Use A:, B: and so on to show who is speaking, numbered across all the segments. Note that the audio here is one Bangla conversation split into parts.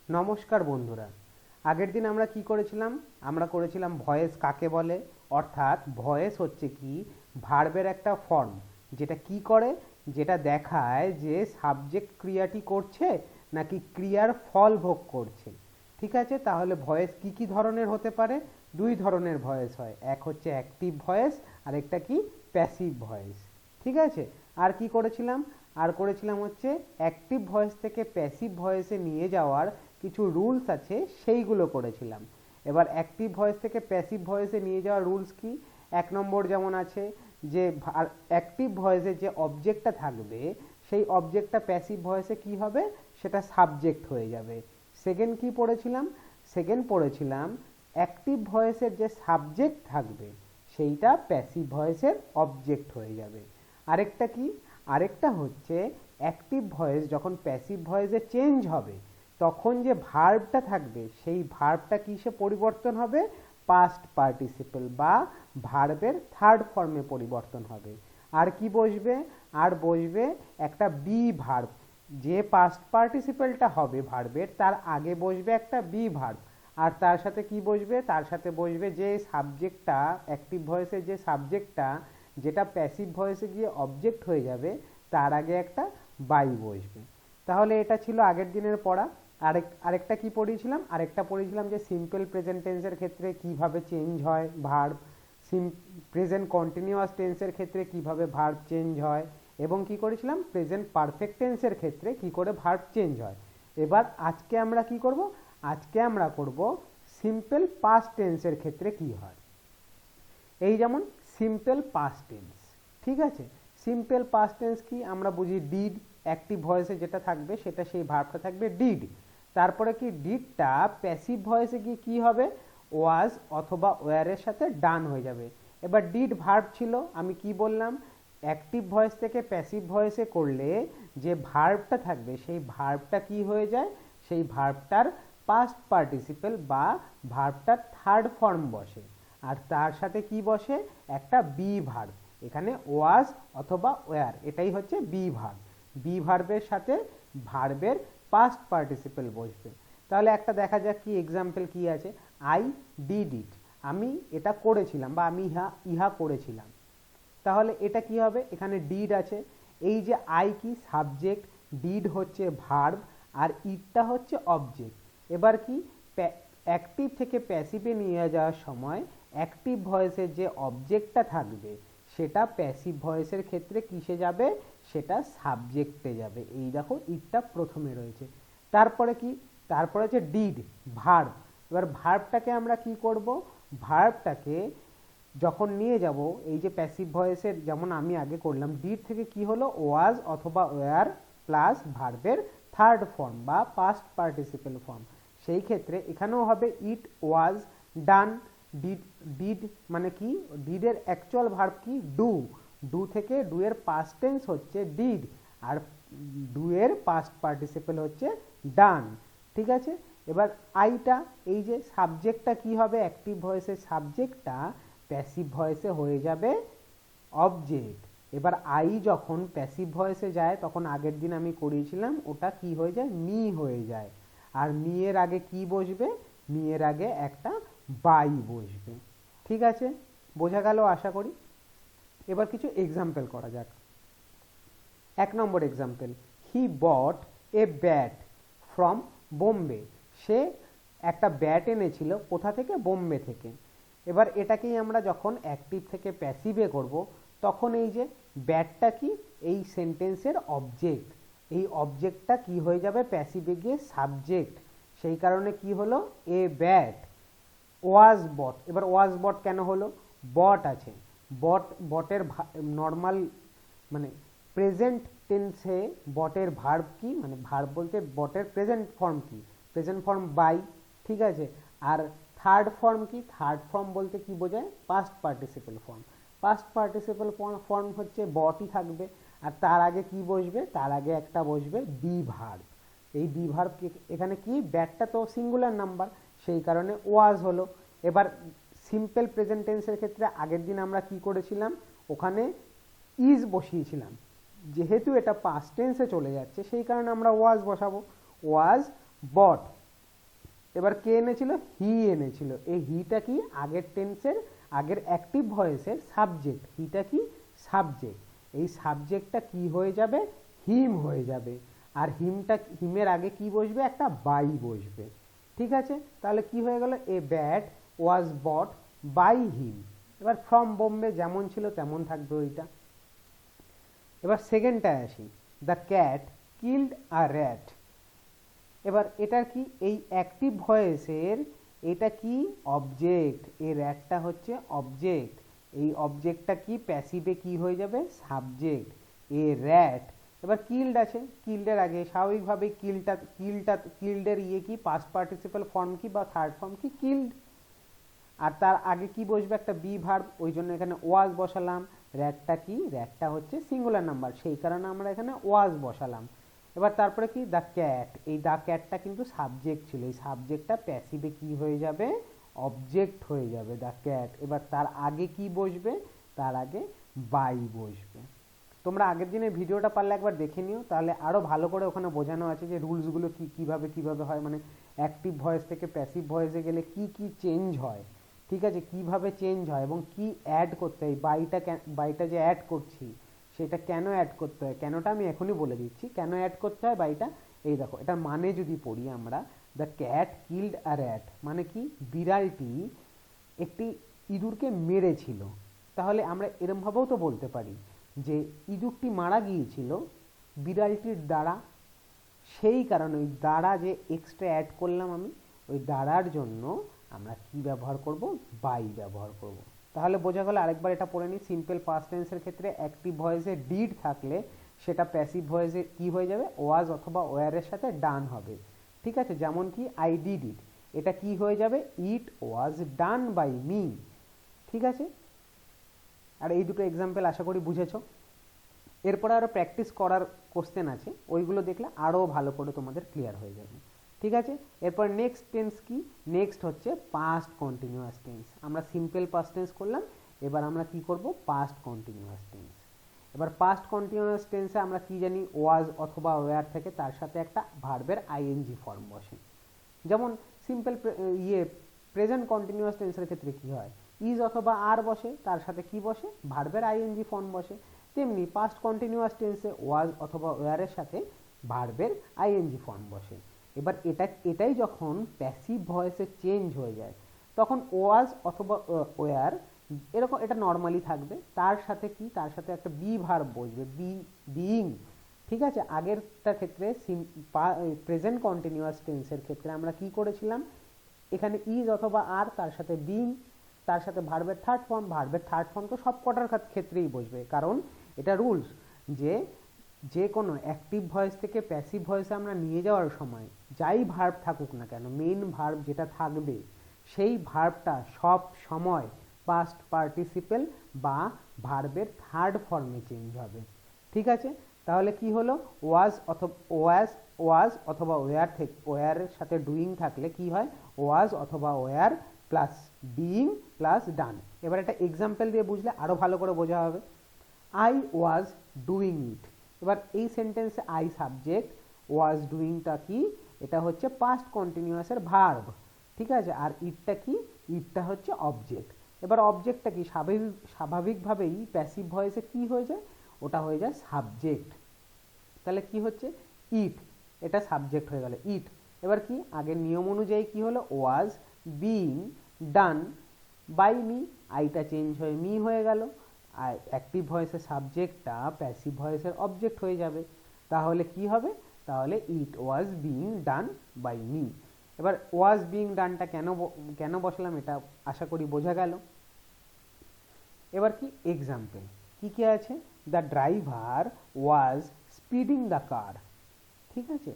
A: নমস্কার বন্ধুরা। আগের দিন আমরা কি করেছিলাম? আমরা করেছিলাম ভয়েস কাকে বলে। অর্থাৎ ভয়েস হচ্ছে কি ভার্বের একটা ফর্ম, যেটা কি করে, যেটা দেখায় যে সাবজেক্ট ক্রিয়াটি করছে নাকি ক্রিয়ার ফল ভোগ করছে। ঠিক আছে, তাহলে ভয়েস কি কি ধরনের হতে পারে? দুই ধরনের ভয়েস হয়, এক হচ্ছে অ্যাক্টিভ ভয়েস আর একটা কি প্যাসিভ ভয়েস। ঠিক আছে, আর কি করেছিলাম? আর করেছিলাম হচ্ছে অ্যাক্টিভ ভয়েস থেকে প্যাসিভ ভয়েসে নিয়ে যাওয়ার কিছু রুলস আছে, সেইগুলো করেছিলাম। এবার অ্যাক্টিভ ভয়েস থেকে প্যাসিভ ভয়েসে নিয়ে যাওয়ার রুলস কি? এক নম্বর যেমন আছে যে অ্যাক্টিভ ভয়েসে যে অবজেক্টটা থাকবে সেই অবজেক্টটা প্যাসিভ ভয়েসে কি হবে, সেটা সাবজেক্ট হয়ে যাবে। সেকেন্ড কি পড়েছিলাম? সেকেন্ড পড়েছিলাম অ্যাক্টিভ ভয়েসের যে সাবজেক্ট থাকবে সেইটা প্যাসিভ ভয়েসের অবজেক্ট হয়ে যাবে। আরেকটা কি? আরেকটা হচ্ছে অ্যাক্টিভ ভয়েস যখন প্যাসিভ ভয়েসে চেঞ্জ হবে তখন যে ভার্বটা থাকবে সেই ভার্বটা কিসে পরিবর্তন হবে? পাস্ট পার্টিসিপল বা ভার্বের থার্ড ফর্মে পরিবর্তন হবে। আর কি বসবে? আর বসবে একটা বি ভার্ব। যে পাস্ট পার্টিসিপলটা হবে ভার্বের তার আগে বসবে একটা বি ভার্ব। আর তার সাথে কি বসবে? তার সাথে বসবে যে সাবজেক্টটা, অ্যাক্টিভ ভয়েসের যে সাবজেক্টটা যেটা প্যাসিভ ভয়েসে গিয়ে অবজেক্ট হয়ে যাবে, তার আগে একটা বাই বসবে। তাহলে এটা ছিল আগের দিনের পড়া। আরেকটা কি পড়িয়েছিলাম? আরেকটা পড়িয়েছিলাম যে সিম্পল প্রেজেন্ট টেন্সের ক্ষেত্রে কিভাবে চেঞ্জ হয় ভার্ব, প্রেজেন্ট কন্টিনিউয়াস টেন্সের ক্ষেত্রে কিভাবে ভার্ব চেঞ্জ হয়, এবং কি করেছিলাম প্রেজেন্ট পারফেক্ট টেন্সের ক্ষেত্রে কি করে ভার্ব চেঞ্জ হয়। এবার আজকে আমরা কি করব? আজকে আমরা করব সিম্পল পাস্ট টেন্সের ক্ষেত্রে কি হয়। এই যেমন সিম্পল পাস্ট টেন্স। ঠিক আছে, সিম্পল পাস্ট টেন্স কি? আমরা বুঝি ডিড, অ্যাক্টিভ ভয়েসে যেটা থাকবে সেটা সেই ভার্বটা থাকবে ডিড। তারপরে কি ডিডটা প্যাসিভ ভয়েসে গিয়ে কি হবে? ওয়াজ অথবা ওয়ারের সাথে ডান হয়ে যাবে। এবার ডিড ভার্ব ছিল, আমি কি বললাম? অ্যাক্টিভ ভয়েস থেকে প্যাসিভ ভয়েসে করলে যে ভার্বটা থাকবে সেই ভার্বটা কি হয়ে যায়? সেই ভার্বটার পাস্ট পার্টিসিপল বা ভার্বটার থার্ড ফর্ম বসে। আর তার সাথে কি বসে? একটা বি ভার্ব। এখানে ওয়াজ অথবা ওয়ার, এটাই হচ্ছে বি ভার্ব। বি ভার্বের সাথে ভার্বের পাস্ট পার্টিসিপল বসবে। তাহলে একটা দেখা যাক কি এক্সাম্পল কি আছে। আই ডিড ইট, আমি এটা করেছিলাম বা আমি ইহা করেছিলাম। তাহলে এটা কি হবে? এখানে ডিড আছে, এই যে আই কি সাবজেক্ট, ডিড হচ্ছে ভার্ব, আর ইটটা হচ্ছে অবজেক্ট। এবার কি অ্যাক্টিভ থেকে প্যাসিভে নিয়ে যাওয়ার সময় অ্যাক্টিভ ভয়েসের যে অবজেক্টটা থাকবে সেটা প্যাসিভ ভয়েসের ক্ষেত্রে কিসে যাবে? সেটা সাবজেক্টে যাবে। এই দেখো ইটটা প্রথমে রয়েছে। তারপরে কি? তারপরে হচ্ছে ডিড ভার্ব। এবার ভার্বটাকে আমরা কি করব? ভার্বটাকে যখন নিয়ে যাব এই যে প্যাসিভ ভয়েসের, যেমন আমি আগে করলাম, ডিড থেকে কি হলো? ওয়াজ অথবা ওয়ার প্লাস ভার্বের থার্ড ফর্ম বা পাস্ট পার্টিসিপল ফর্ম। সেই ক্ষেত্রে এখানেও হবে ইট ওয়াজ ডান। ডিড, ডিড মানে কি? ডিডের অ্যাকচুয়াল ভার্ব কি? ডু। ডু থেকে ডু এর পাস্ট টেন্স হচ্ছে ডিড, আর ডু এর পাস্ট পার্টিসিপল হচ্ছে ডান। ঠিক আছে, এবার আইটা, এই যে সাবজেক্টটা কি হবে? অ্যাক্টিভ ভয়েসের সাবজেক্টটা প্যাসিভ ভয়েসে হয়ে যাবে অবজেক্ট। এবার আই যখন প্যাসিভ ভয়েসে যায় তখন আগের দিন আমি করিয়েছিলাম ওটা কি হয়ে যায়? মি হয়ে যায়। আর মি এর আগে কি বসবে? মি এর আগে একটা বাই বসবে। ঠিক আছে, বোঝা গেল আশা করি। এবার কিছু এক্সাম্পল করা যাক। এক number example, he bought a bat from Bombay. সে একটা ব্যাট এনেছিল কোথা থেকে? বোম্বে থেকে। এবার এটাকেই আমরা যখন অ্যাক্টিভ থেকে প্যাসিভে করব তখন এই যে ব্যাটটা কি? এই সেন্টেন্সের অবজেক্ট। এই অবজেক্টটা কি হয়ে যাবে? প্যাসিভে গিয়ে সাবজেক্ট। সেই কারণে কি হলো? এ ব্যাট ওয়াজ বট। এবার ওয়াজ বট কেন হলো? বট আছে, বটের নর্মাল মানে প্রেজেন্ট টেন্সে বটের ভার্ব কি, মানে ভার্ব বলতে বটের প্রেজেন্ট ফর্ম কি? Present form buy. ঠিক আছে, আর থার্ড ফর্ম কি? থার্ড ফর্ম বলতে কি বোঝায়? Past participle form. Past participle form হচ্ছে বটই থাকবে, আর তার আগে কি বসবে? তার আগে একটা বসবে বি ভার্ব। এই বি ভার্ব এখানে কি? ব্যাটটা তো সিঙ্গুলার নাম্বার, সেই কারণে ওয়াজ হলো। এবার সিম্পল প্রেজেন্ট টেন্সের ক্ষেত্রে আগের দিন আমরা কি করেছিলাম? ওখানে ইজ বসিয়েছিলাম। যেহেতু এটা পাস্ট টেন্সে চলে যাচ্ছে সেই কারণে আমরা ওয়াজ বসাবো। ওয়াজ বট। এবার কে এনেছিল, হি এনেছিল। এই হিটা কি, আগের টেন্সের আগের অ্যাক্টিভ ভয়েসের সাবজেক্ট। হিটা কি, সাবজেক্ট। এই সাবজেক্টটা কি হয়ে যাবে, হিম হয়ে যাবে। আর হিমের আগে কি বসবে, একটা বাই বসবে। ঠিক আছে, তাহলে কি হয়ে গেল, এ bat was bought by him. এবার ফ্রম বোম্বে যেমন ছিল তেমন থাকবে ওইটা। এবার সেকেন্ডটায় আসি, the cat killed a rat. এবার এটা কি, এই অ্যাক্টিভ ভয়েসের এটা কি, অবজেক্ট। এই র্যাটটা হচ্ছে অবজেক্ট। এই অবজেক্টটা কি, প্যাসিভে কি হয়ে যাবে, সাবজেক্ট। A rat. এবার কিল্ড আছে, কিল্ডের আগে স্বাভাবিকভাবে কিল্ডের কি, পাস্ট পার্টিসিপাল ফর্ম কি বা থার্ড ফর্ম কি, কিল্ড। আর তার আগে কি বসবে, একটা বি ভার্ব, ওই জন্য এখানে ওয়াজ বসালাম। র্যাটটা কি, র্যাটটা হচ্ছে সিঙ্গুলার নাম্বার, সেই কারণে আমরা এখানে ওয়াজ বসালাম। এবার তারপরে কি, দ্য ক্যাট। এই দ্য ক্যাটটা কিন্তু সাবজেক্ট ছিল, এই সাবজেক্টটা প্যাসিভে কি হয়ে যাবে, অবজেক্ট হয়ে যাবে, দ্য ক্যাট। এবার তার আগে কি বসবে, তার আগে বাই বসবে। তোমরা আগের দিনের ভিডিওটা পারলে একবার দেখে নিও, তাহলে আরও ভালো করে ওখানে বোঝানো আছে যে রুলসগুলো কিভাবে হয়, মানে অ্যাক্টিভ ভয়েস থেকে প্যাসিভ ভয়েসে গেলে কি চেঞ্জ হয়। ঠিক আছে, কিভাবে চেঞ্জ হয় এবং কি অ্যাড করতে হয়। বাইটা যে অ্যাড করছি সেটা কেন অ্যাড করতে হয়, কেনটা আমি এখনই বলে দিচ্ছি কেন অ্যাড করতে হয় বাইটা। এই দেখো, এটার মানে যদি পড়ি আমরা, the cat killed a rat, মানে কি, বিড়ালটি একটি ইঁদুরকে মেরেছিল। তাহলে আমরা এরমভাবেও তো বলতে পারি যে ইঁদুরটি মারা গিয়েছিল বিড়ালটির দ্বারা। সেই কারণে ওই দ্বারা যে এক্সট্রা অ্যাড করলাম আমি, ওই দ্বারার জন্য আমরা কি ব্যবহার করব, বাই ব্যবহার করব। তাহলে বোঝা গেল। আরেকবার এটা পড়ে নিই। সিম্পল পাস্ট টেন্সের ক্ষেত্রে অ্যাক্টিভ ভয়েসে ডিড থাকলে সেটা প্যাসিভ ভয়েসে কি হয়ে যাবে, ওয়াজ অথবা ওয়ারের সাথে ডান হবে। ঠিক আছে, যেমন কি আই ডিড ইট, এটা কি হয়ে যাবে, ইট ওয়াজ ডান বাই মি। ঠিক আছে, আর এই দুটো এক্সাম্পল আশা করি বুঝেছো। এরপরে আরও প্র্যাকটিস করার কোশ্চেন আছে, ওইগুলো দেখলে আরও ভালো করে তোমাদের ক্লিয়ার হয়ে যাবে। ঠিক আছে, এরপর নেক্সট টেন্স কি, নেক্সট হচ্ছে পাস্ট কন্টিনিউয়াস টেন্স। আমরা সিম্পল পাস্ট টেন্স করলাম, এবার আমরা কি করব, পাস্ট কন্টিনিউয়াস টেন্স। এবার পাস্ট কন্টিনিউয়াস টেন্সে আমরা কি জানি, ওয়াজ অথবা ওয়ার থেকে তার সাথে একটা ভার্বের আইএনজি ফর্ম বসে। যেমন সিম্পল প্রেজেন্ট কন্টিনিউয়াস টেন্সের ক্ষেত্রে কি হয়, ইজ অথবা আর বসে, তার সাথে কি বসে, ভার্বের আইএনজি ফর্ম বসে। তেমনি পাস্ট কন্টিনিউয়াস টেন্সে ওয়াজ অথবা ওয়ারের সাথে ভার্বের আইএনজি ফর্ম বসে। এবার এটাই যখন প্যাসিভ ভয়েসে চেঞ্জ হয়ে যায়, তখন ওয়াজ অথবা ওয়ার এরকম, এটা নর্মালি থাকবে। তার সাথে কি, তার সাথে একটা বি ভার্ব বসবে, বিইং। ঠিক আছে, আগেরটার ক্ষেত্রে প্রেজেন্ট কন্টিনিউয়াস টেন্সের ক্ষেত্রে আমরা কি করেছিলাম, এখানে ইজ অথবা আর, তার সাথে বিইং, তার সাথে ভার্বের থার্ড ফর্ম। ভার্বের থার্ড ফর্ম তো সব কটার ক্ষেত্রেই বসবে, কারণ এটা রুলস যে কোনো অ্যাক্টিভ ভয়েস থেকে প্যাসিভ ভয়েসে আমরা নিয়ে যাওয়ার সময় যাই ভার্ব থাকুক না কেন, মেইন ভার্ব যেটা থাকবে সেই ভার্বটা সব সময় পাস্ট পার্টিসিপেল বা ভার্বের থার্ড ফর্মে চেঞ্জ হবে। ঠিক আছে, তাহলে কি হলো, ওয়াজ অথবা ওয়ার থেকে, ওয়ারের সাথে ডুইং থাকলে কি হয়, ওয়াজ অথবা ওয়ার প্লাস বিইং প্লাস ডান। এবার একটা এক্সাম্পল দিয়ে বুঝলে আরো ভালো করে বোঝা হবে। I was doing it. এবার এই সেন্টেন্সে আই সাবজেক্ট, ওয়াজ ডুইংটা কি, এটা হচ্ছে পাস্ট কন্টিনিউয়াসের ভার্ব। ঠিক আছে, আর ইটটা কি, ইটটা হচ্ছে অবজেক্ট। এবার অবজেক্টটা কি, স্বাভাবিকভাবেই প্যাসিভ ভয়েসে কি হয়ে যায়, ওটা হয়ে যায় সাবজেক্ট। তাহলে কি হচ্ছে, ইট, এটা সাবজেক্ট হয়ে গেল, ইট। এবার কি, আগের নিয়ম অনুযায়ী কি হলো, was being done by me, আইটা চেঞ্জ হয়ে মি হয়ে গেল। আর অ্যাক্টিভ ভয়েসের সাবজেক্টটা প্যাসিভ ভয়েসের অবজেক্ট হয়ে যাবে। তাহলে কি হবে, তাহলে it was being done by me. এবার ওয়াজ বিং ডানটা কেন বসলাম, এটা আশা করি বোঝা গেল। এবার কি এক্সাম্পল কি আছে, the driver was speeding the car. ঠিক আছে,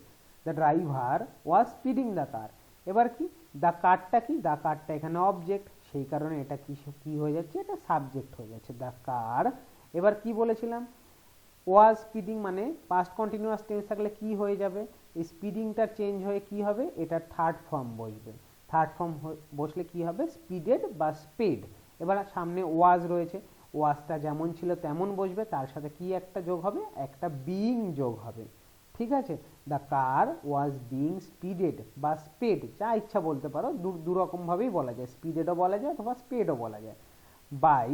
A: the driver was speeding the car. এবার কি, দ্য কারটা কি, দ্য কারটা এখানে অবজেক্ট, সেই কারণে এটা কি হয়ে যাচ্ছে, এটা সাবজেক্ট হয়ে যাচ্ছে, দ্য কার। এবার কি বলেছিলাম, ওয়াজ স্পিডিং মানে পাস্ট কন্টিনিউয়াস টেন্স থাকলে কি হয়ে যাবে, এই স্পিডিংটা চেঞ্জ হয়ে কি হবে, এটা থার্ড ফর্ম বসবে। থার্ড ফর্ম বসলে কি হবে, স্পিডেড বা স্পিড। এবার সামনে ওয়াজ রয়েছে, ওয়াজটা যেমন ছিল তেমন বসবে, তার সাথে কি একটা যোগ হবে, একটা বিইং যোগ হবে। ঠিক আছে, দ্য কার ওয়াজ বিং স্পিডেড বা স্পেড, যা ইচ্ছা বলতে পারো, দু রকমভাবেই বলা যায়, স্পিডেডও বলা যায় অথবা স্পেডও বলা যায়, বাই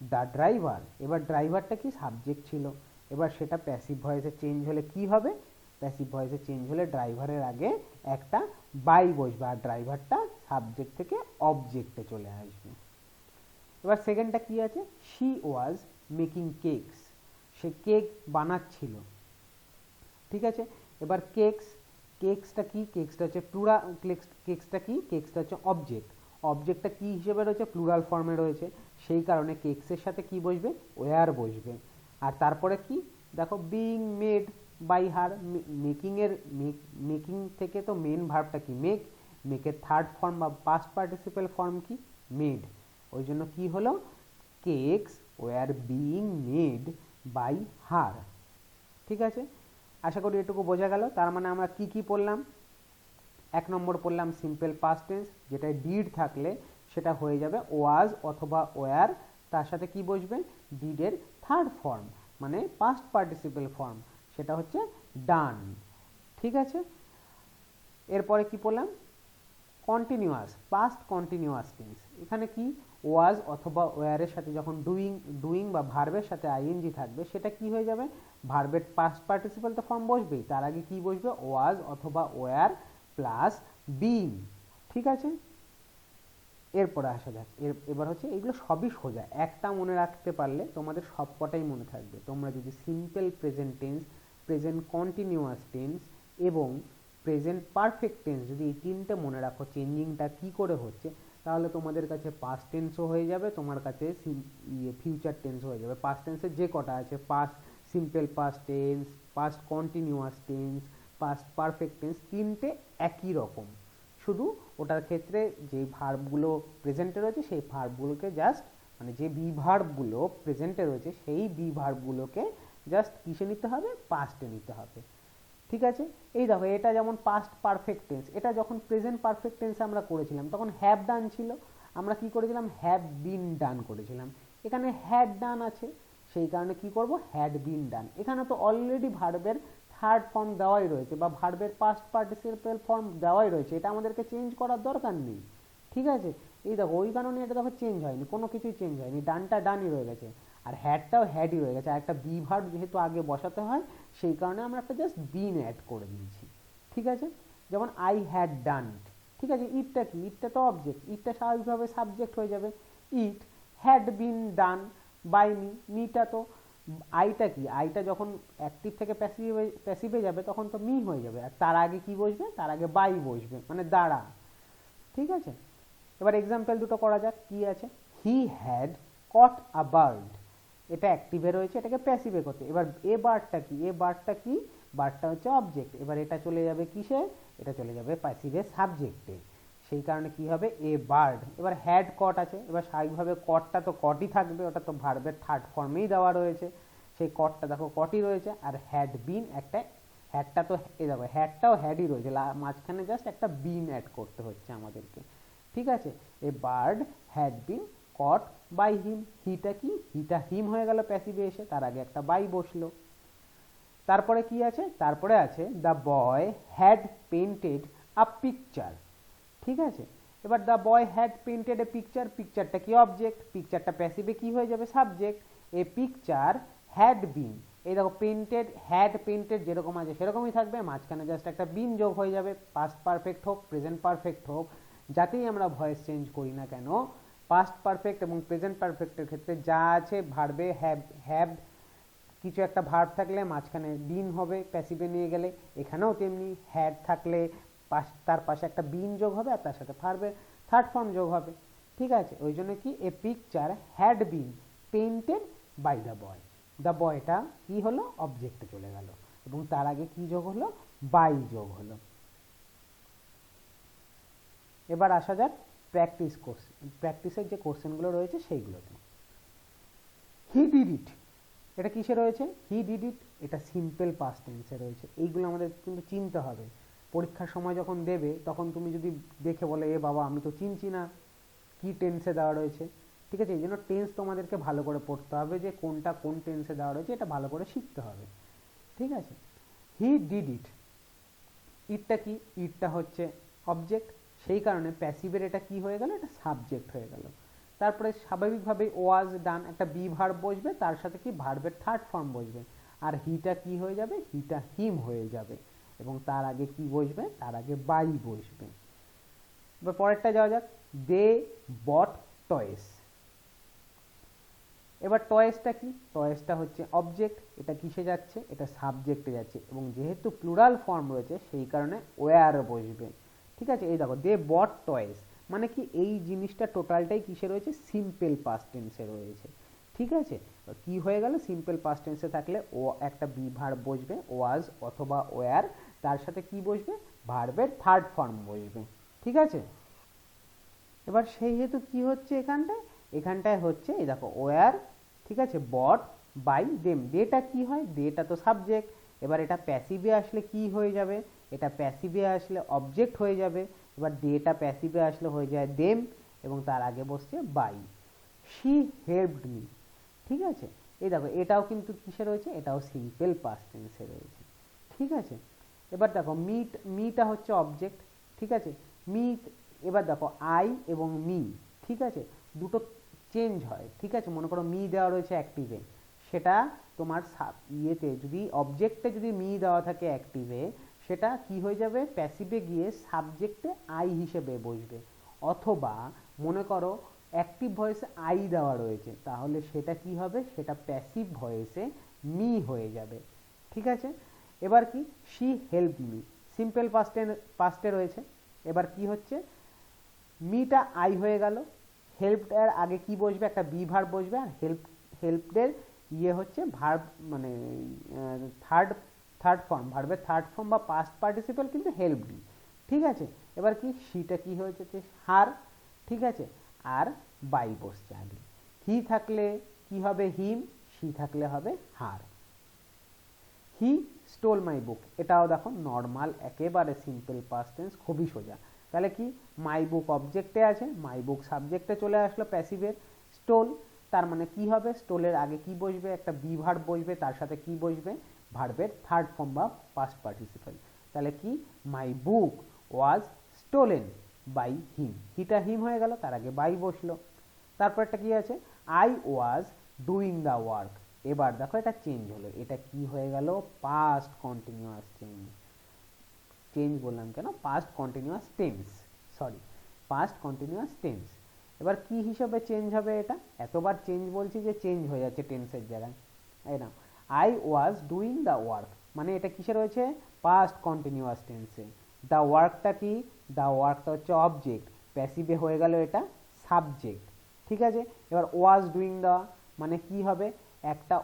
A: দ্য ড্রাইভার। এবার ড্রাইভারটা কি সাবজেক্ট ছিল, এবার সেটা প্যাসিভ ভয়েসে চেঞ্জ হলে কি হবে, প্যাসিভ ভয়েসে চেঞ্জ হলে ড্রাইভারের আগে একটা বাই বসবে আর ড্রাইভারটা সাবজেক্ট থেকে অবজেক্টে চলে আসবে। এবার সেকেন্ডটা কি আছে, শি ওয়াজ মেকিং কেকস, সে কেক বানাচ্ছিল। ঠিক আছে, এবার কেকসটা কি, কেকসটা হচ্ছে কেকসটা কি, কেকসটা হচ্ছে অবজেক্ট, অবজেক্টটা কি হিসেবে রয়েছে, প্লুরাল ফর্মে রয়েছে, সেই কারণে কেকসের সাথে কি বসবে, ওয়্যার বসবে। আর তারপরে কি দেখো, being made by her, making থেকে তো মেন ভার্বটা কি, মেকের থার্ড ফর্ম বা পাস্ট পার্টিসিপেল ফর্ম কি, মেড, ওই জন্য কি হলো, cakes were being made by her. ঠিক আছে, আশা করি এটুকু বোঝা গেল। তার মানে আমরা কি কি পড়লাম, 1 নম্বর পড়লাম সিম্পল পাস্ট টেন্স, যেটা ডিড থাকলে সেটা হয়ে যাবে ওয়াজ অথবা ওয়্যার, তার সাথে কি বসবে, ডিডের থার্ড ফর্ম মানে পাস্ট পার্টিসিপেল ফর্ম, সেটা হচ্ছে ডান। ঠিক আছে, এরপরে কি পড়লাম, কন্টিনিউয়াস পাস্ট কন্টিনিউয়াস টেন্স, এখানে কি ওয়াজ অথবা ওয়্যারের সাথে যখন ডুইং বা ভার্বের সাথে আইএনজি থাকবে, সেটা কি হয়ে যাবে, ভার্বের পাস্ট পার্টিসিপেল তো ফর্ম বসবেই, তার আগে কি বসবে, ওয়াজ অথবা ওয়্যার প্লাস বিং। ঠিক আছে, এরপরে আসা যাক, এবার হচ্ছে এগুলো সবই সোজা, একটা মনে রাখতে পারলে তোমাদের সবকটাই মনে থাকবে। তোমরা যদি simple present tense, present continuous tense এবং প্রেজেন্ট পারফেক্ট টেন্স যদি এই তিনটে মনে রাখো, চেঞ্জিংটা কি করে হচ্ছে, তাহলে তোমাদের কাছে পাস্ট টেন্সও হয়ে যাবে, তোমার কাছে ফিউচার টেন্সও হয়ে যাবে। পাস্ট টেন্সের যে কটা আছে, past simple past tense, past continuous tense, past perfect tense, তিনটে একই রকম, শুধু ওটার ক্ষেত্রে যে ভার্বগুলো প্রেজেন্টে রয়েছে সেই ভার্বগুলোকে জাস্ট, মানে যে বি ভার্বগুলো প্রেজেন্টে রয়েছে সেই বি ভার্বগুলোকে জাস্ট কিসে নিতে হবে, পাস্টে নিতে হবে। ঠিক আছে, এই দেখো এটা যেমন পাস্ট পারফেক্ট টেন্স, এটা যখন প্রেজেন্ট পারফেক্ট টেন্স আমরা করেছিলাম তখন হ্যাভ ডান ছিল, আমরা কি করেছিলাম, হ্যাভ বিন ডান করেছিলাম। এখানে হ্যাড ডান আছে, সেই কারণে কি করব, হ্যাড বিন ডান। এখানে তো অলরেডি ভার্বের থার্ড ফর্ম দেওয়াই রয়েছে বা ভার্বের পাস্ট পার্টিসিপেল ফর্ম দেওয়াই রয়েছে, এটা আমাদেরকে চেঞ্জ করার দরকার নেই। ঠিক আছে, এই দেখো ওই কারণে এটা দেখো চেঞ্জ হয়নি, কোনো কিছুই চেঞ্জ হয়নি, ডানটা ডানই রয়ে গেছে আর হ্যাডটাও হ্যাডই রয়ে গেছে, আর একটা বি ভার্ব যেহেতু আগে বসাতে হয় সেই কারণে আমরা একটা জাস্ট বিন অ্যাড করে দিয়েছি। ঠিক আছে, যেমন আই হ্যাড ডান, ঠিক আছে, ইটটা কি, ইটটা তো অবজেক্ট, ইটটা স্বাভাবিকভাবে সাবজেক্ট হয়ে যাবে, it had been done by me, মিটা তো, আইটা কি, আইটা যখন অ্যাক্টিভ থেকে প্যাসিভে যাবে তখন তো মি হয়ে যাবে, আর তার আগে কি বসবে, তার আগে বাই বসবে মানে দ্বারা। ঠিক আছে, এবার এক্সাম্পল দুটো করা যাক, কি আছে, he had caught a bird, এটা অ্যাক্টিভে রয়েছে, এটাকে প্যাসিভে করতে, এবার এ বার্ডটা কি, বার্ডটা হচ্ছে অবজেক্ট, এবার এটা চলে যাবে কিসে, এটা চলে যাবে প্যাসিভে সাবজেক্টে, সেই কারণে কি হবে, এ বার্ড। এবার হ্যাড কট আছে, এবার স্বাভাবিকভাবে কটটা তো কটই থাকবে, ওটা তো ভার্বের থার্ড ফর্মেই দেওয়া রয়েছে, সেই কটটা দেখো কটই রয়েছে, আর হ্যাড বিন একটা, হ্যাডটা তো এ দেখো হ্যাডটাও হ্যাডই রয়েছে, মাঝখানে জাস্ট একটা বিন অ্যাড করতে হচ্ছে আমাদেরকে। ঠিক আছে, a bird had been caught by him, হিটা কি, হিটা হিম হয়ে গেল প্যাসিভে এসে, তার আগে একটা বাই বসলো। তারপরে কি আছে, তারপরে আছে the boy had painted a picture. ঠিক আছে, এবার the boy had painted a picture, পিকচারটা কি অবজেক্ট, পিকচারটা প্যাসিভে কি হয়ে যাবে, subject, a picture had been, এই দেখো পেইন্টেড হ্যাড পেইন্টেড যেরকম আছে সেরকমই থাকবে, মাঝখানে জাস্ট একটা বিন যোগ হয়ে যাবে, পাস্ট পারফেক্ট হোক প্রেজেন্ট পারফেক্ট হোক, যাতেই আমরা ভয়েস চেঞ্জ করি না কেন, পাস্ট পারফেক্ট এবং প্রেজেন্ট পারফেক্টের ক্ষেত্রে যা আছে ভার্বে হ্যাভ কিছু একটা ভার্ব থাকলে মাঝখানে বিন হবে প্যাসিভে নিয়ে গেলে, এখানেও তেমনি হ্যাড থাকলে তার পাশে একটা বিন যোগ হবে আর তার সাথে ভার্বের থার্ড ফর্ম যোগ হবে। ঠিক আছে, ওই জন্য কি, a picture had been painted by the বয়টা কি হলো, অবজেক্টে চলে গেল এবং তার আগে কি যোগ হলো, বাই যোগ হলো। এবার আসা যাক প্র্যাকটিসের যে কোশ্চেনগুলো রয়েছে সেইগুলোতে। হি ডিড ইট, এটা কিসে রয়েছে, হি ডিড ইট, এটা সিম্পল পাস্ট টেন্সে রয়েছে, এইগুলো আমাদের কিন্তু চিনতে হবে, পরীক্ষার সময় যখন দেবে তখন তুমি যদি দেখে বলে এ বাবা আমি তো চিনছি না কি টেন্সে দেওয়া রয়েছে। ঠিক আছে, এই জন্য টেন্স তোমাদেরকে ভালো করে পড়তে হবে, যে কোনটা কোন টেন্সে দেওয়া রয়েছে এটা ভালো করে শিখতে হবে। ঠিক আছে, হি ডিড ইট, ইটটা কি, ইটটা হচ্ছে অবজেক্ট, সেই কারণে প্যাসিভের এটা কি হয়ে গেল, এটা সাবজেক্ট হয়ে গেল। তারপরে স্বাভাবিকভাবে ওয়াজ ডান, একটা বি ভার্ব বসবে, তার সাথে কি ভার্বের থার্ড ফর্ম বসবে, আর হিটা কি হয়ে যাবে, হিটা হিম হয়ে যাবে, এবং তার আগে কি বসবে, তার আগে বাই বসবে। এবার পরেরটা যাওয়া যাক, দে বট টয়েস। এবার টয়েসটা কি, টয়েসটা হচ্ছে অবজেক্ট, এটা কিসে যাচ্ছে, এটা সাবজেক্টে যাচ্ছে, এবং যেহেতু প্লুরাল ফর্ম রয়েছে সেই কারণে ওয়্যার বসবে। ঠিক আছে, এই দেখো দে বট টয়েস, মানে কি এই জিনিসটা টোটালটাই কিসে রয়েছে, সিম্পল পাস্ট টেন্সে রয়েছে। ঠিক আছে, কি হয়ে গেল, সিম্পল পাস্ট টেন্সে থাকলে ও একটা বি ভার্ব বসবে, ওয়াজ অথবা ওয়্যার, তার সাথে কি বসবে, ভার্বের থার্ড ফর্ম বসবে। ঠিক আছে, এবার সেই হেতু কি হচ্ছে এখানটায় হচ্ছে এই দেখো ওয়্যার, ঠিক আছে, বট বাই দেম, দেটা কি হয়, দেটা তো সাবজেক্ট, এবার এটা প্যাসিভে আসলে কি হয়ে যাবে, এটা প্যাসিভে আসলে অবজেক্ট হয়ে যাবে, এবার দেটা প্যাসিভে আসলে হয়ে যায় দেম, এবং তার আগে বসছে বাই। শি হেল্পড মি, ঠিক আছে, এই দেখো এটাও কিন্তু কিসে রয়েছে, এটাও সিম্পল পাস্ট টেন্সে রয়েছে। ঠিক আছে, এবার দেখো মিট, মিটা হচ্ছে অবজেক্ট, ঠিক আছে, মিট, এবার দেখো আই এবং মি, ঠিক আছে, দুটো চেঞ্জ হয়। ঠিক আছে, মনে করো মি দেওয়া রয়েছে অ্যাক্টিভে, সেটা তোমার ইয়েতে যদি অবজেক্টে যদি মি দেওয়া থাকে অ্যাক্টিভে, সেটা কি হয়ে যাবে, প্যাসিভে গিয়ে সাবজেক্টে আই হিসেবে বসবে। অথবা মনে করো অ্যাক্টিভ ভয়েসে আই দেওয়া রয়েছে, তাহলে সেটা কি হবে, সেটা প্যাসিভ ভয়েসে মি হয়ে যাবে। ঠিক আছে, এবার কি, শি হেল্প মি, সিম্পল পাস্টে রয়েছে, এবার কি হচ্ছে, মিটা আই হয়ে গেল, হেল্পটার আগে কি বসবে, একটা বি ভার্ব বসবে, আর হেল্পডের ইয়ে হচ্ছে ভার্ব, মানে থার্ড থার্ড ফর্ম, ভার্বের থার্ড ফর্ম বা পাস্ট পার্টিসিপল কিন্তু হেল্পডি। ঠিক আছে, এবার কি, সিটা কি হয়েছে, হার, ঠিক আছে, আর বাই বসছে আগে, হি থাকলে কি হবে হিম, সি থাকলে হবে হার। হি স্টোল মাই বুক, এটাও দেখো নর্মাল একেবারে সিম্পল পাস্ট টেন্স, খুবই সোজা। তাহলে কি, মাই বুক অবজেক্টে আছে, মাই বুক সাবজেক্টে চলে আসলো প্যাসিভের, স্টোল, তার মানে কি হবে, স্টোলের আগে কি বসবে, একটা বি ভার্ব বসবে, তার সাথে কি বসবে, ভার্বের থার্ড ফর্ম বা পাস্ট পার্টিসিপল। তাহলে কি, মাই বুক ওয়াজ স্টোলেন বাই হিম, হিটা হিম হয়ে গেল, তার আগে বাই বসলো। তারপর একটা কি আছে, I was doing the work, এবার দেখো এটা চেঞ্জ হলো, এটা কি হয়ে গেল, পাস্ট কন্টিনিউয়াস চেঞ্জ, চেঞ্জ বললাম কেন, past continuous tense, sorry, past continuous tense. এবার কি হিসাবে চেঞ্জ হবে, এটা এতবার চেঞ্জ বলছি যে চেঞ্জ হয়ে যাচ্ছে টেন্সের জায়গায়। এই না, I was doing the work, মানে এটা কিসে রয়েছে, পাস্ট কন্টিনিউয়াস টেন্সে। দ্য ওয়ার্কটা কি, দ্য ওয়ার্কটা হচ্ছে অবজেক্ট, প্যাসিভে হয়ে গেল এটা সাবজেক্ট। ঠিক আছে, এবার ওয়াজ ডুইং দ্য মানে কি হবে, একটা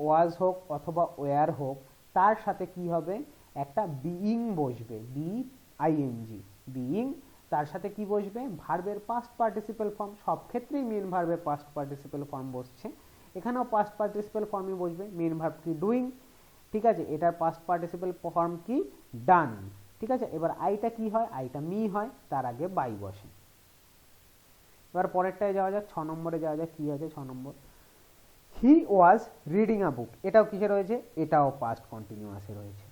A: ওয়াজ হোক অথবা ওয়্যার হোক, তার সাথে কি হবে, একটা বিইং বসবে, বিআইএনজি, বিইং, তার সাথে কি বসবে, ভার্বের পাস্ট পার্টিসিপল ফর্ম, সব ক্ষেত্রেই মেন ভার্বের পাস্ট পার্টিসিপল ফর্ম বসছে, এখানেও পাস্ট পার্টিসিপল ফর্মই বসবে, মেন ভার্ব কি ডুইং, ঠিক আছে, এটার পাস্ট পার্টিসিপল ফর্ম কি ডান। ঠিক আছে, এবার আইটা কি হয়, আইটা মি হয়, তার আগে বাই বসে। এবার পরেরটায় যাওয়া যাক, 6 নম্বরে যাওয়া যাক, কি আছে 6 নম্বর, হি ওয়াজ রিডিং আ বুক, এটাও কিসে রয়েছে, এটাও পাস্ট কন্টিনিউয়াসে রয়েছে।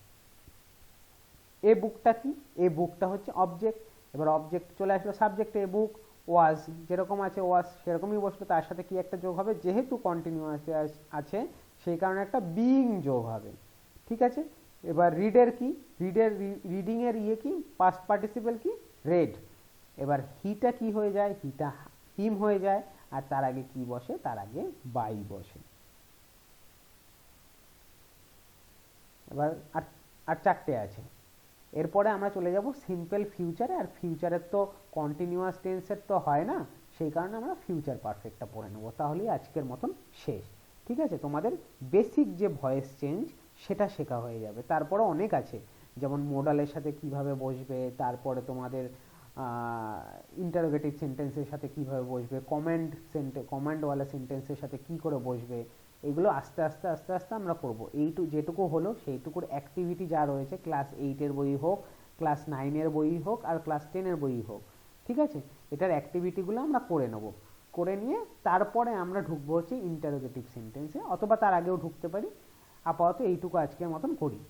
A: এ বুকটা কি, এ বুকটা হচ্ছে অবজেক্ট, এবার অবজেক্ট চলে আসলো সাবজেক্টে, এ বুক, ওয়াজ যেরকম আছে ওয়াজ সেরকমই বসলো, তার সাথে কি একটা যোগ হবে, যেহেতু কন্টিনিউয়াসে আছে সেই কারণে একটা বিইং যোগ হবে। ঠিক আছে, এবার রিডের কি, রিডিং এর ইয়ে কি, পাস্ট পার্টিসিপল কি, রেড, এবার হিটা কি হয়ে যায়, হিটা হিম হয়ে যায়, আর তার আগে কি বসে, তার আগে বাই বসে। এবার আর চারটে আছে, এরপরে আমরা চলে যাব সিম্পল ফিউচারে, আর ফিউচারের তো কন্টিনিউয়াস টেন্সের তো হয় না, সেই কারণে আমরা ফিউচার পারফেক্টটা পড়ে নেব, তাহলেই আজকের মতন শেষ। ঠিক আছে, তোমাদের বেসিক যে ভয়েস চেঞ্জ সেটা শেখা হয়ে যাবে, তারপরে অনেক আছে, যেমন মোডালের সাথে কিভাবে বসবে, তারপরে তোমাদের ইন্টারোগেটিভ সেন্টেন্সের সাথে কিভাবে বসবে, কমান্ডওয়ালা সেন্টেন্সের সাথে কি করে বসবে, এগুলো আস্তে আস্তে আস্তে আস্তে আমরা করবো। যেটুকু হলো সেইটুকুর অ্যাক্টিভিটি যা রয়েছে, ক্লাস 8-এর বই হোক, ক্লাস 9-এর বই হোক, আর ক্লাস 10-এর বই হোক, ঠিক আছে, এটার অ্যাক্টিভিটিগুলো আমরা করে নেব, করে নিয়ে তারপরে আমরা ঢুকবো হচ্ছে ইন্টারোগেটিভ সেন্টেন্সে, অথবা তার আগেও ঢুকতে পারি। আপাতত এইটুকু আজকের মতন করি।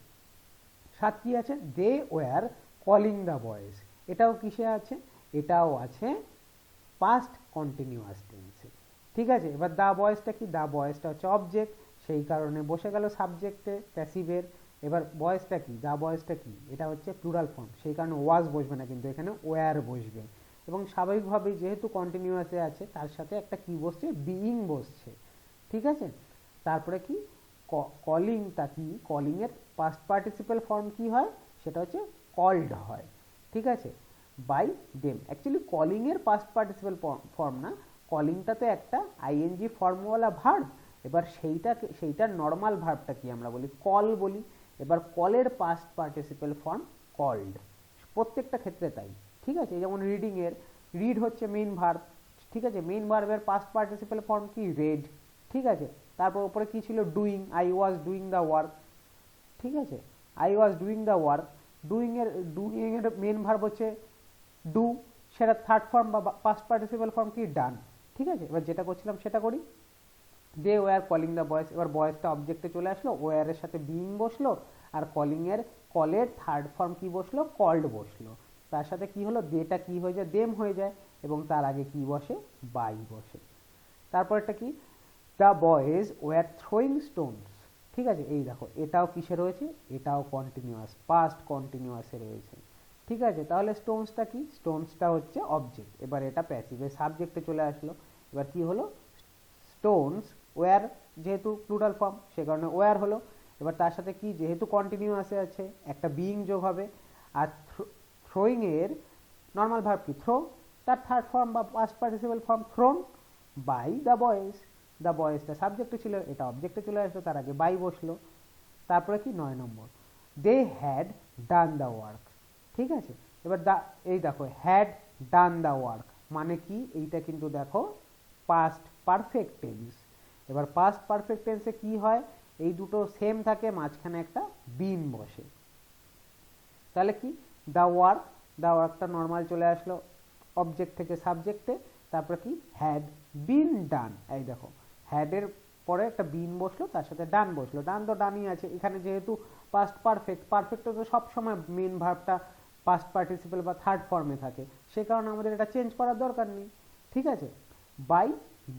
A: সাত কি আছে, they were calling the boys, এটাও কিসে আছে, এটাও আছে পাস্ট কন্টিনিউয়াস টেন্সে। ঠিক আছে, এবার দা বয়েজটা কি, দা বয়েজটা হচ্ছে অবজেক্ট, সেই কারণে বসে গেল সাবজেক্টে প্যাসিভের। এবার বয়েজটা কি, দা বয়েজটা কি, এটা হচ্ছে প্লুরাল ফর্ম, সেই কারণে ওয়াজ বসবে না, কিন্তু এখানে ওয়্যার বসবে। এবং স্বাভাবিকভাবেই যেহেতু কন্টিনিউয়াসে আছে তার সাথে একটা কি বসছে, বিইং বসছে। ঠিক আছে, তারপরে কি, কলিংটা কি, কলিং এর পাস্ট পার্টিসিপেল ফর্ম কি হয়, সেটা হচ্ছে কল্ড হয়। ঠিক আছে, বাই দেম, অ্যাকচুয়ালি কলিং এর পাস্ট পার্টিসিপেল ফর্ম না, কলিংটা তো একটা আইএনজি ফর্মওয়ালা ভার্ব। এবার সেইটার নর্মাল ভার্বটা কি আমরা বলি, কল বলি। এবার কলের পাস্ট পার্টিসিপেল ফর্ম কল্ড, প্রত্যেকটা ক্ষেত্রে তাই। ঠিক আছে, যেমন রিডিং এর রিড হচ্ছে মেইন ভার্ব। ঠিক আছে, মেইন ভার্বের পাস্ট পার্টিসিপেল ফর্ম কি, রেড। ঠিক আছে, তারপর উপরে কি ছিল, doing, I was doing the work. ঠিক আছে, I was doing the work, doing এর মেইন ভার্ব হচ্ছে ডু, সেটা থার্ড ফর্ম বা পাস্ট পার্টিসিপেল ফর্ম কি, ডান। ঠিক আছে, এবার যেটা করছিলাম সেটা করি, they were calling the boys, এবার বয়েজটা অবজেক্টে চলে আসলো, ওয়ারের সাথে বিইং বসলো, আর কলের থার্ড ফর্ম কি বসলো, কল্ড বসলো, তার সাথে কি হলো, দেটা কি হয়ে যায়, দেম হয়ে যায়, এবং তার আগে কি বসে, বাই বসে। তারপরটা কি, the boys were throwing Stones. ঠিক আছে, এই দেখো এটাও কিসে রয়েছে, এটাও কন্টিনিউয়াস, পাস্ট কন্টিনিউয়াসে রয়েছে। ঠিক আছে, তাহলে স্টোনসটা কি, স্টোনসটা হচ্ছে অবজেক্ট, এবার এটা প্যাসিভে সাবজেক্টে চলে আসলো। এবার কি হলো, স্টোনস ওয়ার, যেহেতু প্লুরাল ফর্ম সে কারণে ওয়ার হলো। এবার তার সাথে কি, যেহেতু কন্টিনিউয়াসে আছে একটা বিইং যোগ হবে, আর থ্রোয়িং এর নর্মাল ভার্ব কি, থ্রো, তার থার্ড ফর্ম বা past participle form thrown by the boys, দ্য বয়েজটা সাবজেক্টে ছিল, এটা অবজেক্টে চলে আসলো, তার আগে বাই বসলো। তারপরে কি, 9 number, they had done the work. ঠিক আছে, এবার এই দেখো হ্যাড ডান দ্য ওয়ার্ক মানে কি, এইটা কিন্তু দেখো পাস্ট পারফেক্ট টেন্স। এবার পাস্ট পারফেক্ট টেন্সে কি হয়, এই দুটো সেম থাকে, মাঝখানে একটা বিন বসে। তাহলে কি, দ্য ওয়ার্কটা নর্মাল চলে আসলো অবজেক্ট থেকে সাবজেক্টে, তারপরে কি, হ্যাড বিন ডান, এই দেখো হ্যাডের পরে একটা বিন বসলো, তার সাথে ডান বসলো, ডান তো ডানই আছে, এখানে যেহেতু পাস্ট পারফেক্ট তো সবসময় মেন ভার্বটা পাস্ট পার্টিসিপেল বা থার্ড ফর্মে থাকে, সে কারণে আমাদের এটা চেঞ্জ করার দরকার নেই। ঠিক আছে, বাই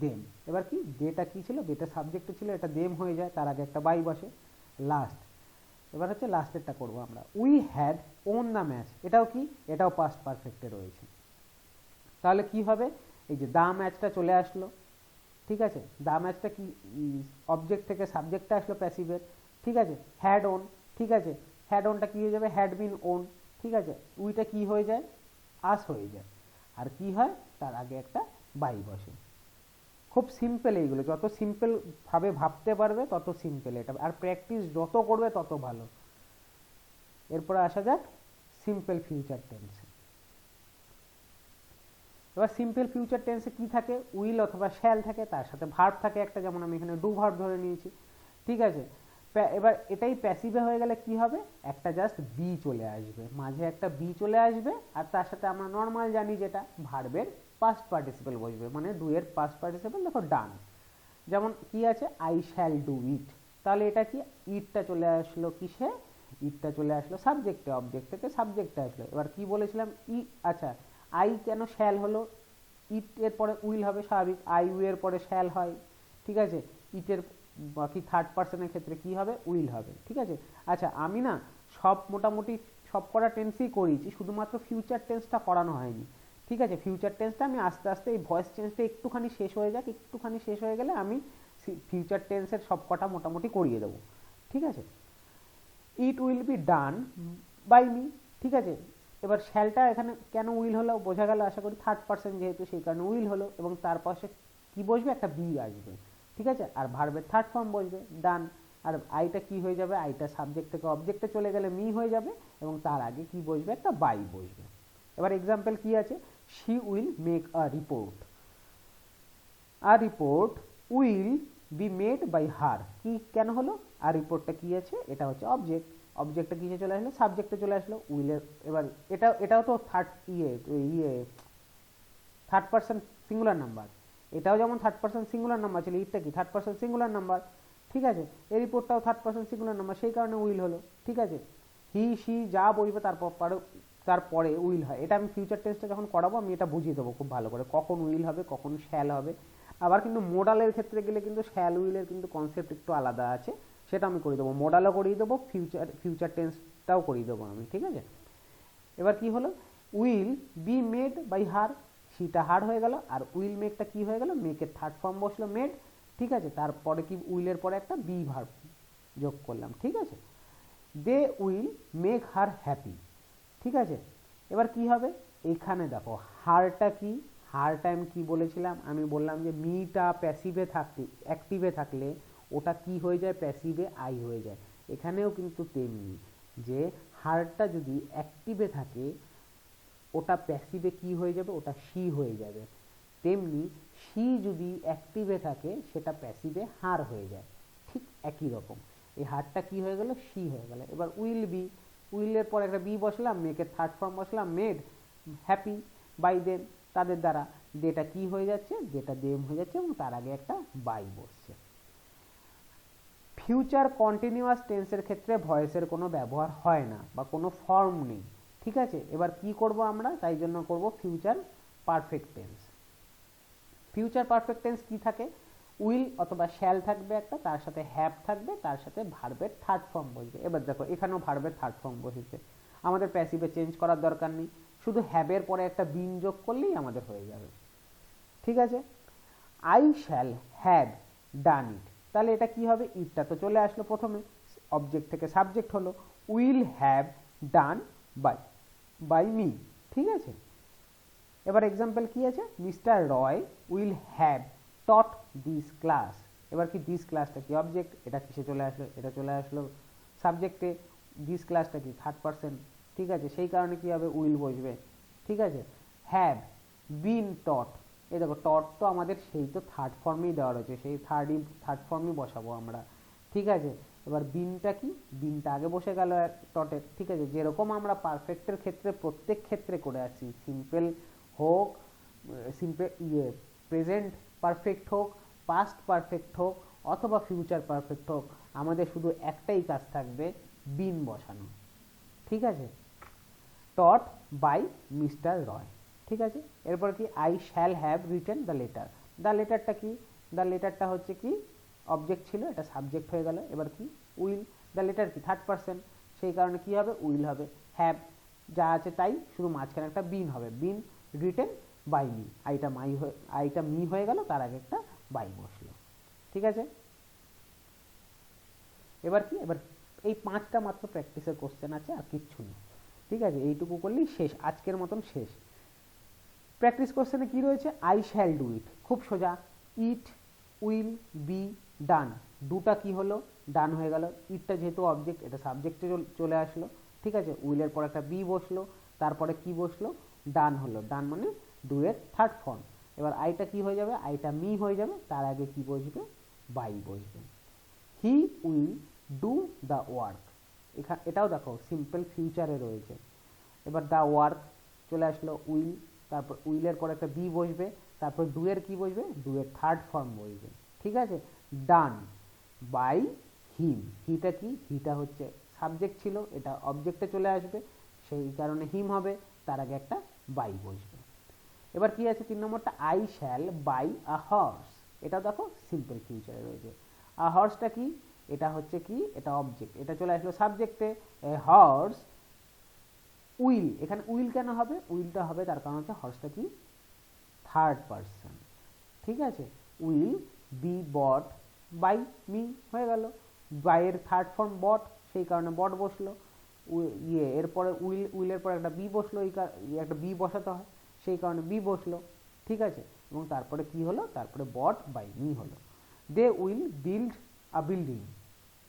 A: দেম, এবার কি, দেটা কি ছিল, দেটা সাবজেক্টে ছিল, এটা দেম হয়ে যায়, তার আগে একটা বাই বসে। লাস্ট, এবার হচ্ছে লাস্টেরটা করবো আমরা, we had won the match, এটাও কি, এটাও পাস্ট পারফেক্টে রয়েছে। তাহলে কি হবে, এই যে দা ম্যাচটা চলে আসলো। ঠিক আছে, দা ম্যাচটা কি, অবজেক্ট থেকে সাবজেক্টটা আসলো প্যাসিভের। ঠিক আছে, হ্যাড ওন, ঠিক আছে, হ্যাড ওনটা কি হয়ে যাবে, হ্যাড বিন ওন। ঠিক আছে, উইটা কি হয়ে যায়, আস হয়ে যায়, আর কি হয়, তার আগে একটা বাই বসে। খুব সিম্পল, এইগুলো যত সিম্পল ভাবে ভাবতে পারবে তত সিম্পল এটা, আর প্র্যাকটিস যত করবে তত ভালো। এরপরে আসা যাক সিম্পল ফিউচার টেন্সে। এবার সিম্পল ফিউচার টেন্সে কি থাকে, উইল অথবা শ্যাল থাকে, তার সাথে ভার্ব থাকে একটা, যেমন আমি এখানে ডু ভার্ব ধরে নিয়েছি। ঠিক আছে, এবার এটাই প্যাসিভে হয়ে গেলে কি হবে, একটা জাস্ট বি চলে আসবে, মাঝে একটা বি চলে আসবে, আর তার সাথে আমরা নর্মাল জানি যেটা ভার্বের পাস্ট পার্টিসিপেল বসবে, মানে ডু এর পাস্ট পার্টিসিপেল দেখো ডান। যেমন কি আছে, আই শ্যাল ডু ইট, তাহলে এটা কি, ইটটা চলে আসলো কিসে, ইটটা চলে আসলো সাবজেক্টে, অবজেক্ট থেকে সাবজেক্টে আসলো। এবার কি বলেছিলাম, আচ্ছা আই কেন শ্যাল হলো, ইট এর পরে উইল হবে স্বাভাবিক, আই উই এর পরে শ্যাল হয়। ঠিক আছে, ইটের বাকি থার্ড পার্সনের ক্ষেত্রে কি হবে, উইল হবে। ঠিক আছে, আচ্ছা আমি না মোটামুটি সব করা টেন্সই করিয়েছি, শুধুমাত্র ফিউচার টেন্সটা করানো হয়নি। ঠিক আছে, ফিউচার টেন্সটা আমি আস্তে আস্তে এই ভয়েস চেঞ্জটা একটুখানি শেষ হয়ে যাক, একটুখানি শেষ হয়ে গেলে আমি ফিউচার টেন্সের সব কটা মোটামুটি করিয়ে দেবো। ঠিক আছে, it will be done by me. ঠিক আছে, এবার শ্যালটা এখানে কেন উইল হলো বোঝা গেল আশা করি, থার্ড পার্সন যেহেতু সেই কারণে উইল হলো, এবং তার পাশে কি বসবে, একটা বি আসবে। ঠিক আছে, আর ভার্বের থার্ড ফর্ম বসবে ডান, আর আইটা কি হয়ে যাবে, আইটা সাবজেক্ট থেকে অবজেক্টে চলে গেলে মি হয়ে যাবে, এবং তার আগে কি বসবে, একটা বাই বসবে। এবার এক্সাম্পল কি আছে, she will make a report, আর report will be made by her, কি কেন হলো, আর রিপোর্টটা কি আছে, এটা হচ্ছে অবজেক্ট, অবজেক্টটা কিসে চলে আসলো, সাবজেক্টে চলে আসলো, উইলের। এবার এটাও তো থার্ড পার্সন সিঙ্গুলার নাম্বার, এটাও যেমন থার্ড পার্সন সিঙ্গুলার নাম্বার ছিল, ইটটা কি থার্ড পার্সন সিঙ্গুলার নাম্বার। ঠিক আছে, এই রিপোর্টটাও থার্ড পার্সন সিঙ্গুলার নাম্বার, সেই কারণে উইল হলো। ঠিক আছে, হি সি যা বসবে তারপরে উইল হয়। এটা আমি ফিউচার টেন্সটা যখন করাবো আমি এটা বুঝিয়ে দেবো খুব ভালো করে, কখন উইল হবে কখন শ্যাল হবে। আবার কিন্তু মোডালের ক্ষেত্রে গেলে কিন্তু শ্যাল উইলের কিন্তু কনসেপ্ট একটু আলাদা আছে, সেটা আমি করে দেবো, মোডালও করিয়ে দেবো, ফিউচার টেন্সটাও করিয়ে দেবো আমি, ঠিক আছে। এবার কি হলো, will be made by her, সিটা হার হয়ে গেল, আর উইল মেকটা কি হয়ে গেল, মেকের থার্ড ফর্ম বসলো মেড, ঠিক আছে। তারপরে কি উইলের পরে একটা বি ভার্ব যোগ করলাম, ঠিক আছে। They will make her happy, ঠিক আছে। এবার কি হবে, এখানে দেখো হারটা কি, হারটা আমি কি বলেছিলাম, আমি বললাম যে মিটা প্যাসিভে থাকতে অ্যাক্টিভে থাকলে ওটা কি হয়ে যায়, প্যাসিভে আই হয়ে যায়। এখানেও কিন্তু তেমনি, যে হারটা যদি অ্যাক্টিভে থাকে ওটা প্যাসিভে কি হয়ে যাবে, ওটা সি হয়ে যাবে। তেমনি সি যদি অ্যাক্টিভে থাকে সেটা প্যাসিভে হার হয়ে যায়, ঠিক একই রকম। এই হারটা কি হয়ে গেল, সি হয়ে গেল। এবার উইল বি, উইলের পর একটা বি বসলাম, মেকের থার্ড ফর্ম বসলাম মেড, হ্যাপি বাই দেম, তাদের দ্বারা, যেটা কি হয়ে যাচ্ছে, যেটা দেম হয়ে যাচ্ছে এবং তার আগে একটা বাই বসছে। ফিউচার কন্টিনিউয়াস টেন্সের ক্ষেত্রে ভয়েসের কোনো ব্যবহার হয় না বা কোনো ফর্ম নেই, ঠিক আছে। এবার কি করব আমরা, তাই জন্য করব future perfect tense. Future perfect tense কি থাকে, উইল অথবা শ্যাল থাকবে একটা, তার সাথে হ্যাভ থাকবে, তার সাথে ভার্বের থার্ড ফর্ম বসবে। এবার দেখো এখানেও ভার্বের থার্ড ফর্ম বসেছে, আমাদের প্যাসিভে চেঞ্জ করার দরকার নেই, শুধু হ্যাভের পরে একটা বিন যোগ করলেই আমাদের হয়ে যাবে, ঠিক আছে। আই শ্যাল হ্যাভ ডান ইট, তাহলে এটা কি হবে, ইটটা তো চলে আসলো প্রথমে, অবজেক্ট থেকে সাবজেক্ট হলো, will have done by me, ঠিক আছে। এবার এক্সাম্পল কি আছে, mister Roy will have taught this class. এবার কি দিস ক্লাসটা কি অবজেক্ট, এটা কিসে চলে আসলো, এটা চলে আসলো সাবজেক্টে, দিস ক্লাসটা কি থার্ড পারসন, ঠিক আছে, সেই কারণে কি হবে, উইল বসবে, ঠিক আছে। হ্যাভ বিন টট, এই দেখো টট তো আমাদের সেই তো থার্ড ফর্মেই দেওয়া রয়েছে, সেই থার্ড ফর্মই বসাবো আমরা, ঠিক আছে। এবার বিনটা কি, বিনটা আগে বসে গেল টটের, ঠিক আছে। যেরকম আমরা পারফেক্টের ক্ষেত্রে প্রত্যেক ক্ষেত্রে করে আসছি, সিম্পল হোক, প্রেজেন্ট পারফেক্ট হোক, পাস্ট পারফেক্ট হোক অথবা ফিউচার পারফেক্ট হোক, আমাদের শুধু একটাই কাজ থাকবে, বিন বসানো, ঠিক আছে। টট বাই মিস্টার রয়, ঠিক আছে। এরপর কি, I shall have written the letter, the লেটারটা কি, দ্য লেটারটা হচ্ছে কি অবজেক্ট ছিল, এটা সাবজেক্ট হয়ে গেল। এবার কি, উইল, দ্য লেটার কি থার্ড পারসন, সেই কারণে কি হবে, উইল হবে। হ্যাভ যা আছে তাই, শুধু মাঝখানে একটা বিন হবে, বিন রিটেন বাই মি, আইটা মি হয়ে গেল, তার আগে একটা বাই বসলো, ঠিক আছে। এবার কি, এবার এই 5টা মাত্র প্র্যাকটিসের কোশ্চেন আছে, আর কিচ্ছু নেই, ঠিক আছে। এইটুকু করলেই শেষ, আজকের মতন শেষ। প্র্যাকটিস কোশ্চেনে কি রয়েছে, আই শ্যাল ডু ইট, খুব সোজা, ইট উইল বি ডান, দুটা কি হলো, ডান হয়ে গেল। ইটটা যেহেতু অবজেক্ট, এটা সাবজেক্টে চলে আসলো, ঠিক আছে। উইলের পর একটা বি বসলো, তারপরে কি বসলো, ডান হলো, ডান মানে ডু এর থার্ড ফর্ম। এবার আইটা কি হয়ে যাবে, আইটা মি হয়ে যাবে, তার আগে কি বসবে, বাই বসবে। He will do the work, এটাও দেখো সিম্পল ফিউচারে রয়েছে। এবার দ্য ওয়ার্ক চলে আসলো, উইল, তারপর উইলের পর একটা বি বসবে, তারপর ডু এর কি বসবে, ডু এর থার্ড ফর্ম বসবে, ঠিক আছে। ডান বাই হিম, হিটা কি, হিটা হচ্ছে সাবজেক্ট ছিল, এটা অবজেক্টে চলে আসবে, সেই কারণে হিম হবে, তার আগে একটা বাই বসবে। এবার কি আছে 3 নম্বরটা, I shall buy a horse, এটা দেখো সিম্পল ফিউচারে রয়েছে। আ হর্সটা কি, এটা হচ্ছে কি, এটা অবজেক্ট, এটা চলে আসলো সাবজেক্টে, এ হর্স উইল, এখানে উইল কেন হবে, উইলটা হবে তার কারণ হচ্ছে হর্সটা কি থার্ড পারসন, ঠিক আছে। Will be bought by me হয়ে গেল, বাইয়ের থার্ড ফর্ম বট, সেই কারণে বট বসলো, এরপরে উইলের পরে একটা বি বসলো, একটা বি বসাতে হয়, সেই কারণে বি বসলো, ঠিক আছে। এবং তারপরে কি হলো, তারপরে বট বাই মি হলো। They will build a building,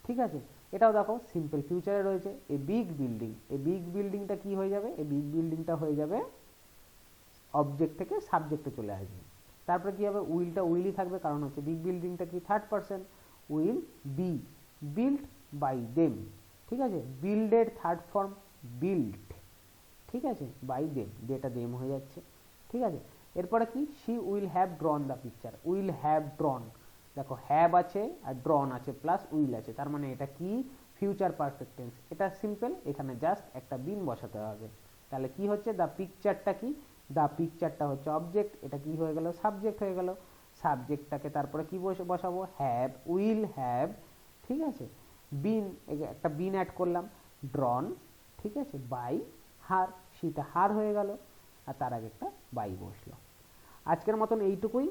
A: ঠিক আছে। এটাও দেখো সিম্পল ফিউচারে রয়েছে, এ বিগ বিল্ডিং, এই বিগ বিল্ডিংটা কি হয়ে যাবে, এই বিগ বিল্ডিংটা হয়ে যাবে অবজেক্ট থেকে সাবজেক্টে চলে আসবে। তারপরে কি হবে, উইলটা উইলই থাকবে, কারণ হচ্ছে বিগ বিল্ডিংটা কি third person, will be build by them, ঠিক আছে। বিল্ডের থার্ড ফর্ম বিল্ড, ঠিক আছে, বাই দেম, যেটা দেম হয়ে যাচ্ছে, ঠিক আছে। এরপরে কি, she will have ড্রন the picture, will have ড্রন, দেখো হ্যাভ আছে আর ড্রন আছে প্লাস উইল আছে, তার মানে এটা কি ফিউচার পারফেক্ট টেন্স, এটা সিম্পল, এখানে জাস্ট একটা বিন বসাতে হবে। তাহলে কি হচ্ছে, দ্য পিকচারটা কি, দ্য পিকচারটা হচ্ছে অবজেক্ট, এটা কি হয়ে গেল, সাবজেক্ট হয়ে গেল। সাবজেক্টটাকে তারপরে কি বসাবো, হ্যাভ, উইল হ্যাভ, ঠিক আছে, বিন, একটা বিন অ্যাড করলাম, ড্রন, ঠিক আছে, বাই হার, সীতা হার হয়ে গেল, আর তার আগে একটা বাই বসলো। আজকের মতন এইটুকুই।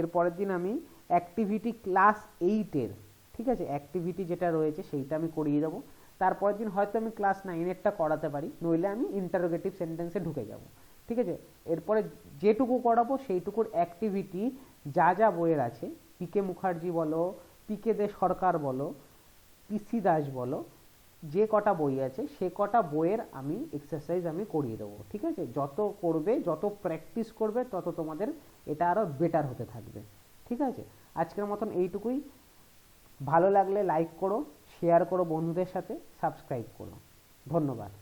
A: এরপরের দিন আমি অ্যাক্টিভিটি ক্লাস 8-এর, ঠিক আছে, অ্যাক্টিভিটি যেটা রয়েছে সেইটা আমি করিয়ে দেবো। তারপরের দিন হয়তো আমি ক্লাস 9-এরটা করাতে পারি, নইলে আমি ইন্টারোগেটিভ সেন্টেন্সে ঢুকে যাব, ঠিক আছে। এরপরে যেটুকু করাবো সেইটুকুর অ্যাক্টিভিটি যা যা বইয়ের আছে, পিকে মুখার্জি বলো, পিকে দে সরকার বলো, পিসি দাস বলো, যে কটা বই আছে সে কটা বইয়ের আমি এক্সারসাইজ আমি করিয়ে দেবো, ঠিক আছে। যত করবে, যত প্র্যাকটিস করবে, তত তোমাদের এটা আরও বেটার হতে থাকবে, ঠিক আছে। আজকের মতন এইটুকুই। ভালো লাগলে লাইক করো, শেয়ার করো বন্ধুদের সাথে, সাবস্ক্রাইব করো। ধন্যবাদ।